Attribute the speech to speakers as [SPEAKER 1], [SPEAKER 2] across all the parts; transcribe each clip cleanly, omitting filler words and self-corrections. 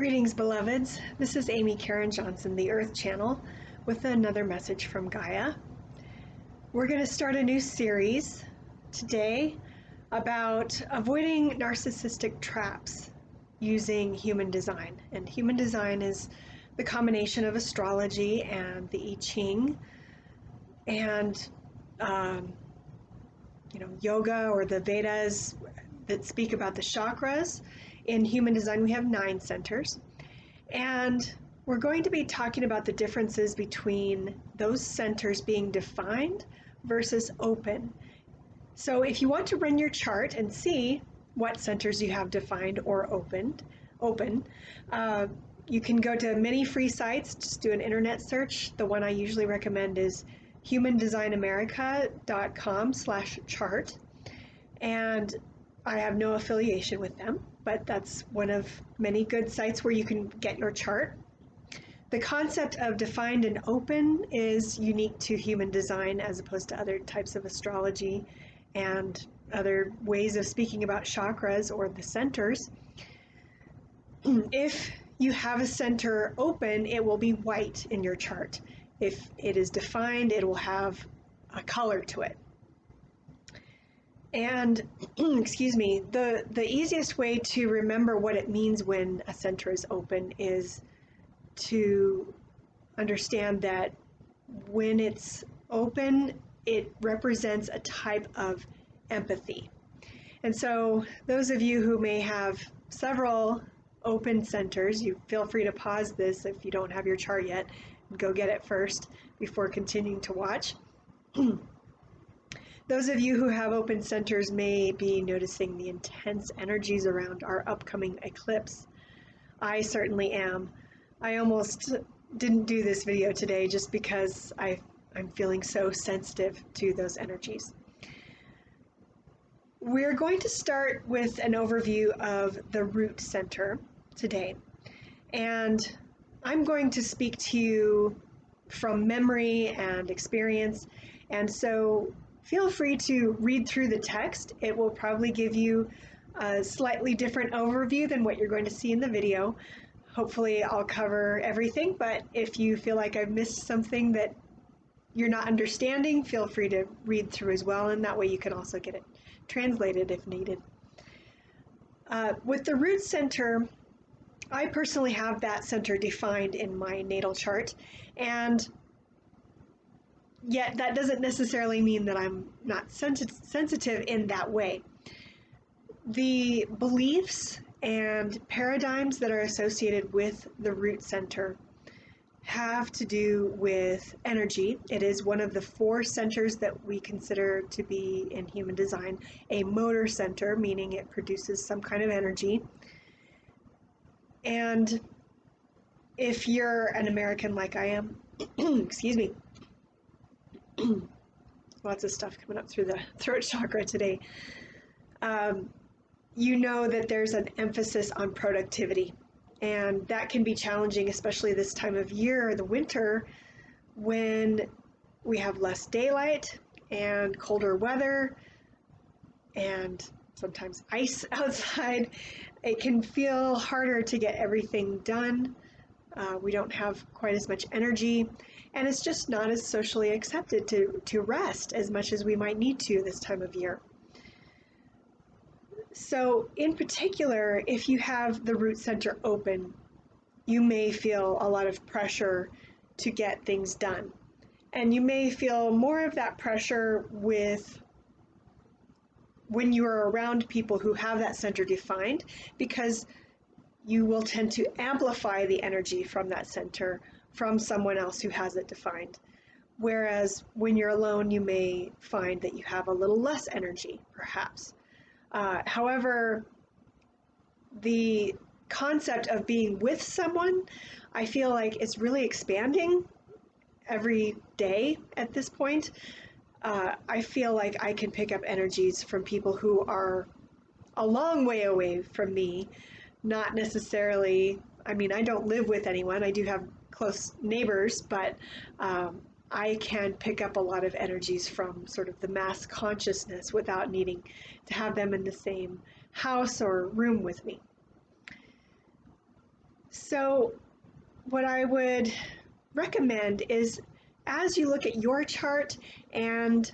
[SPEAKER 1] Greetings, beloveds. This is Amy Caryn Johnson, the Earth Channel, with another message from Gaia. We're going to start a new series today about avoiding narcissistic traps using human design. And human design is the combination of astrology and the I Ching and yoga or the Vedas that speak about the chakras. In human design, we have 9 centers, and we're going to be talking about the differences between those centers being defined versus open. So if you want to run your chart and see what centers you have defined or open, you can go to many free sites, just do an internet search. The one I usually recommend is humandesignamerica.com/chart, and I have no affiliation with them, but that's one of many good sites where you can get your chart. The concept of defined and open is unique to human design as opposed to other types of astrology and other ways of speaking about chakras or the centers. If you have a center open, it will be white in your chart. If it is defined, it will have a color to it. And excuse me, the easiest way to remember what it means when a center is open is to understand that when it's open, it represents a type of empathy. And so those of you who may have several open centers, you feel free to pause this if you don't have your chart yet and go get it first before continuing to watch. Those of you who have open centers may be noticing the intense energies around our upcoming eclipse. I certainly am. I almost didn't do this video today just because I'm feeling so sensitive to those energies. We're going to start with an overview of the root center today. And I'm going to speak to you from memory and experience. And so feel free to read through the text. It will probably give you a slightly different overview than what you're going to see in the video. Hopefully I'll cover everything, but if you feel like I've missed something that you're not understanding, feel free to read through as well, and that way you can also get it translated if needed. With the root center, I personally have that center defined in my natal chart, and yet that doesn't necessarily mean that I'm not sensitive in that way. The beliefs and paradigms that are associated with the root center have to do with energy. It is one of the 4 centers that we consider to be in human design a motor center, meaning it produces some kind of energy. And if you're an American like I am, excuse me, lots of stuff coming up through the throat chakra today. You know that there's an emphasis on productivity, and that can be challenging, especially this time of year, the winter, when we have less daylight and colder weather and sometimes ice outside. It can feel harder to get everything done. We don't have quite as much energy, and it's just not as socially accepted to rest as much as we might need to this time of year. So in particular, if you have the root center open, you may feel a lot of pressure to get things done. And you may feel more of that pressure when you are around people who have that center defined, because you will tend to amplify the energy from that center from someone else who has it defined. Whereas when you're alone, you may find that you have a little less energy, perhaps. However, the concept of being with someone, I feel like it's really expanding every day at this point. I feel like I can pick up energies from people who are a long way away from me, not necessarily, I mean, I don't live with anyone. I do have close neighbors, but I can pick up a lot of energies from sort of the mass consciousness without needing to have them in the same house or room with me. So what I would recommend is, as you look at your chart and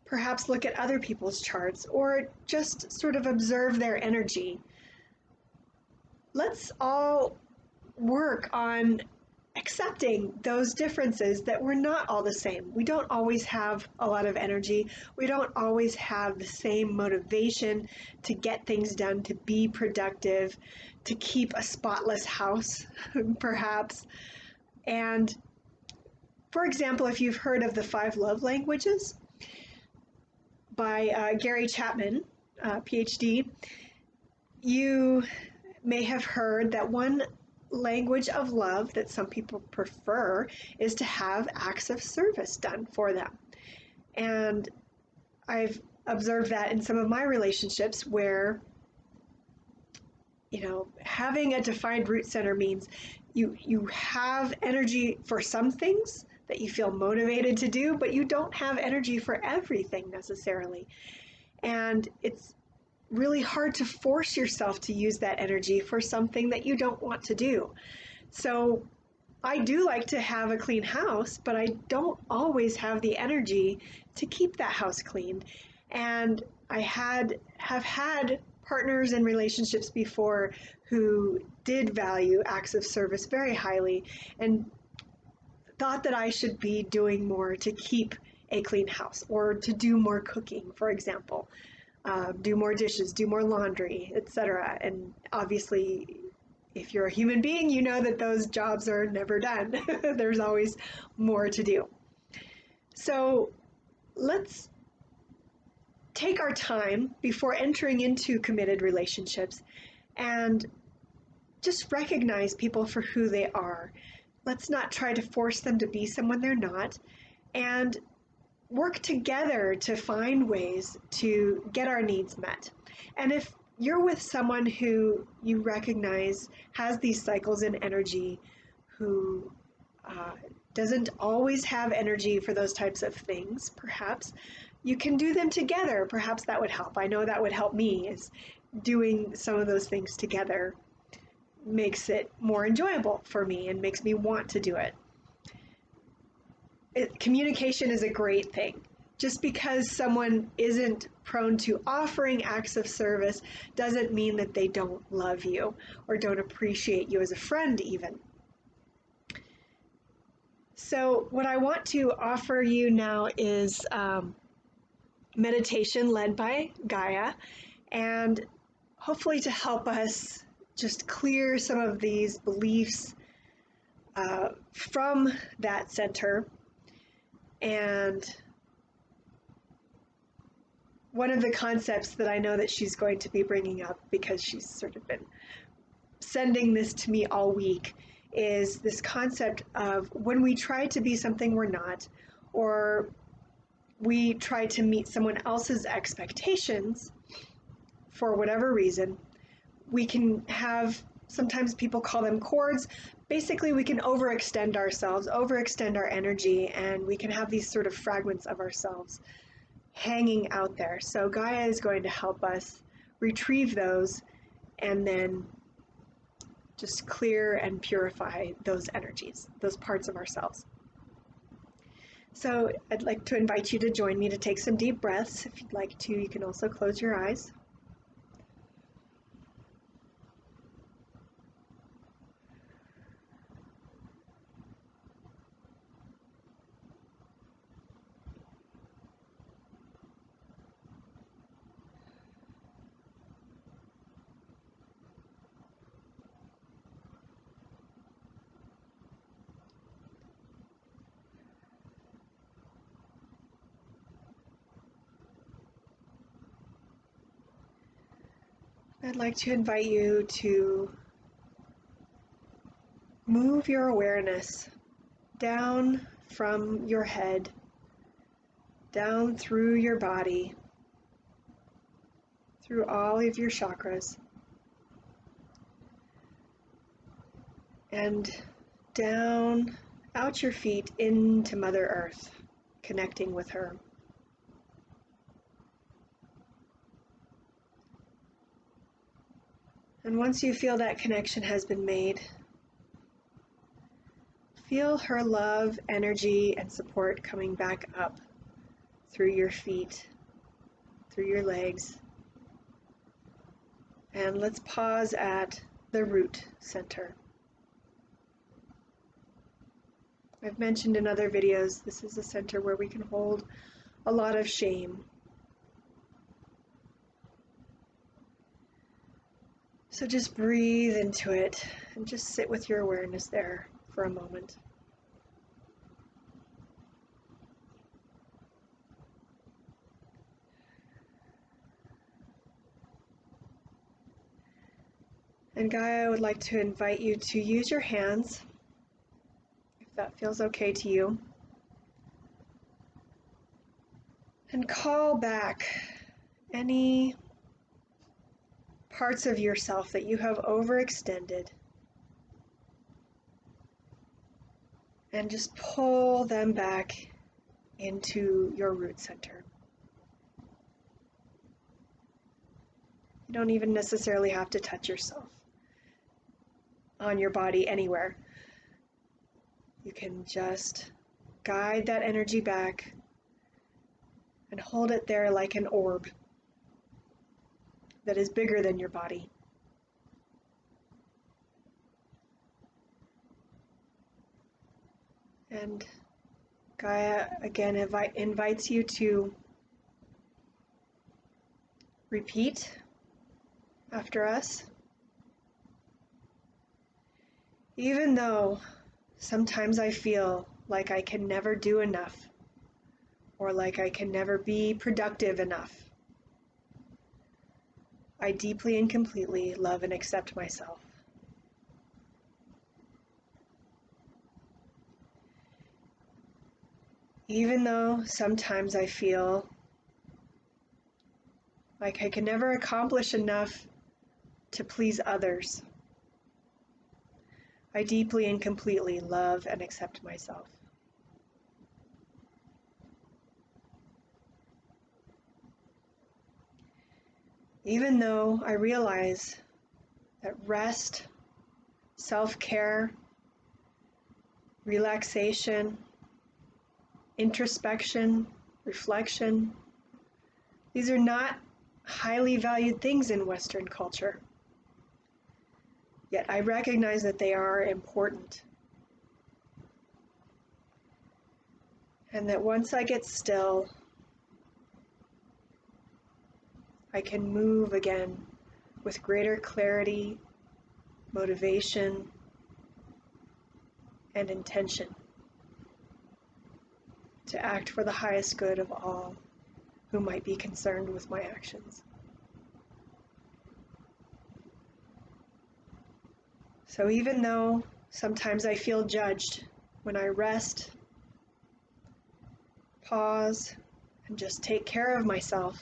[SPEAKER 1] perhaps look at other people's charts, or just sort of observe their energy, let's all work on accepting those differences, that we're not all the same. We don't always have a lot of energy. We don't always have the same motivation to get things done, to be productive, to keep a spotless house, perhaps. And for example, if you've heard of the 5 love languages by Gary Chapman, PhD, you may have heard that one language of love that some people prefer is to have acts of service done for them. And I've observed that in some of my relationships where, having a defined root center means you have energy for some things that you feel motivated to do, but you don't have energy for everything necessarily. And it's really hard to force yourself to use that energy for something that you don't want to do. So I do like to have a clean house, but I don't always have the energy to keep that house clean. And I have had partners and relationships before who did value acts of service very highly and thought that I should be doing more to keep a clean house, or to do more cooking, for example. Do more dishes, do more laundry, etc. And obviously, if you're a human being, you know that those jobs are never done. There's always more to do. So let's take our time before entering into committed relationships and just recognize people for who they are. Let's not try to force them to be someone they're not, and work together to find ways to get our needs met. And if you're with someone who you recognize has these cycles in energy, who doesn't always have energy for those types of things, perhaps you can do them together. Perhaps that would help. I know that would help me, is doing some of those things together makes it more enjoyable for me and makes me want to do it. Communication is a great thing. Just because someone isn't prone to offering acts of service doesn't mean that they don't love you or don't appreciate you as a friend even. So what I want to offer you now is meditation led by Gaia, and hopefully to help us just clear some of these beliefs from that center. And one of the concepts that I know that she's going to be bringing up, because she's sort of been sending this to me all week, is this concept of when we try to be something we're not, or we try to meet someone else's expectations for whatever reason, we can have, sometimes people call them cords. Basically, we can overextend ourselves, overextend our energy, and we can have these sort of fragments of ourselves hanging out there. So Gaia is going to help us retrieve those and then just clear and purify those energies, those parts of ourselves. So I'd like to invite you to join me to take some deep breaths. If you'd like to, you can also close your eyes. I'd like to invite you to move your awareness down from your head, down through your body, through all of your chakras, and down out your feet into Mother Earth, connecting with her. And And once you feel that connection has been made, feel her love, energy, and support coming back up through your feet, through your legs. And let's pause at the root center. I've mentioned in other videos, this is a center where we can hold a lot of shame. So just breathe into it and just sit with your awareness there for a moment. And Gaia, I would like to invite you to use your hands, if that feels okay to you, and call back any parts of yourself that you have overextended, and just pull them back into your root center. You don't even necessarily have to touch yourself on your body anywhere. You can just guide that energy back and hold it there like an orb that is bigger than your body. And Gaia again invites you to repeat after us. Even though sometimes I feel like I can never do enough, or like I can never be productive enough, I deeply and completely love and accept myself. Even though sometimes I feel like I can never accomplish enough to please others, I deeply and completely love and accept myself. Even though I realize that rest, self-care, relaxation, introspection, reflection, these are not highly valued things in Western culture. Yet I recognize that they are important. And that once I get still, I can move again with greater clarity, motivation, and intention to act for the highest good of all who might be concerned with my actions. So even though sometimes I feel judged when I rest, pause, and just take care of myself,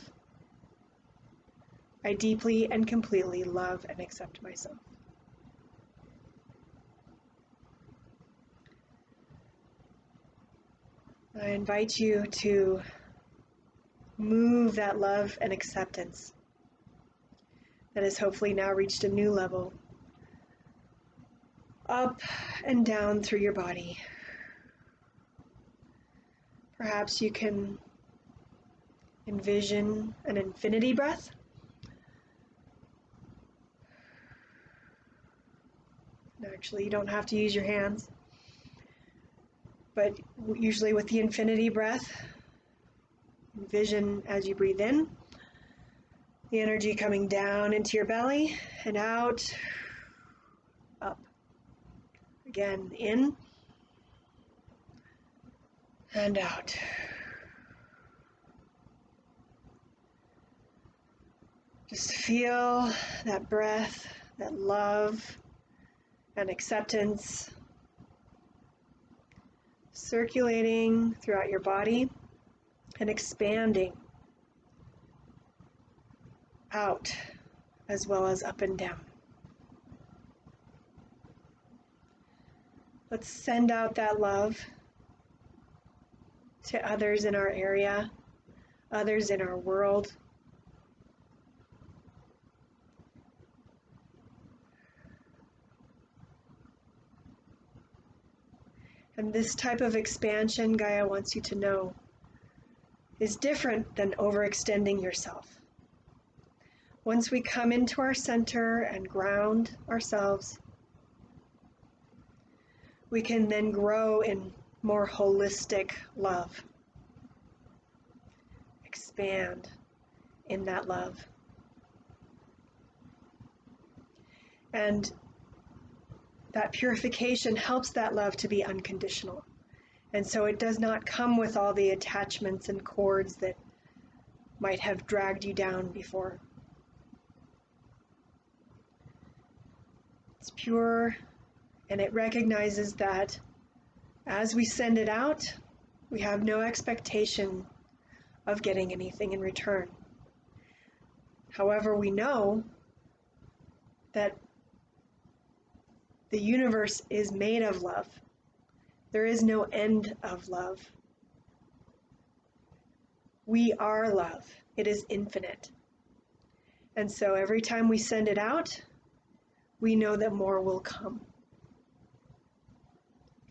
[SPEAKER 1] I deeply and completely love and accept myself. I invite you to move that love and acceptance that has hopefully now reached a new level up and down through your body. Perhaps you can envision an infinity breath. Actually, you don't have to use your hands, but usually with the infinity breath, envision as you breathe in, the energy coming down into your belly and out, up. Again, in and out. Just feel that breath, that love and acceptance circulating throughout your body and expanding out as well as up and down. Let's send out that love to others in our area, others in our world. And this type of expansion, Gaia wants you to know, is different than overextending yourself. Once we come into our center and ground ourselves, we can then grow in more holistic love. Expand in that love. And that purification helps that love to be unconditional. And so it does not come with all the attachments and cords that might have dragged you down before. It's pure, and it recognizes that as we send it out, we have no expectation of getting anything in return. However, we know that the universe is made of love. There is no end of love. We are love. It is infinite. And so every time we send it out, we know that more will come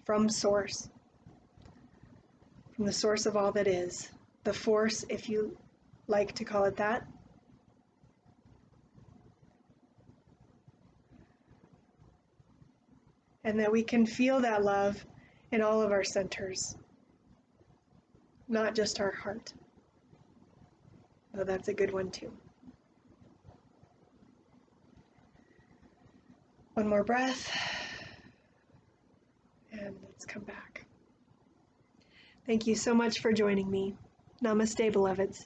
[SPEAKER 1] from source, from the source of all that is, the force, if you like to call it that. And that we can feel that love in all of our centers, not just our heart, though that's a good one too. One more breath, and let's come back. Thank you so much for joining me. Namaste, beloveds.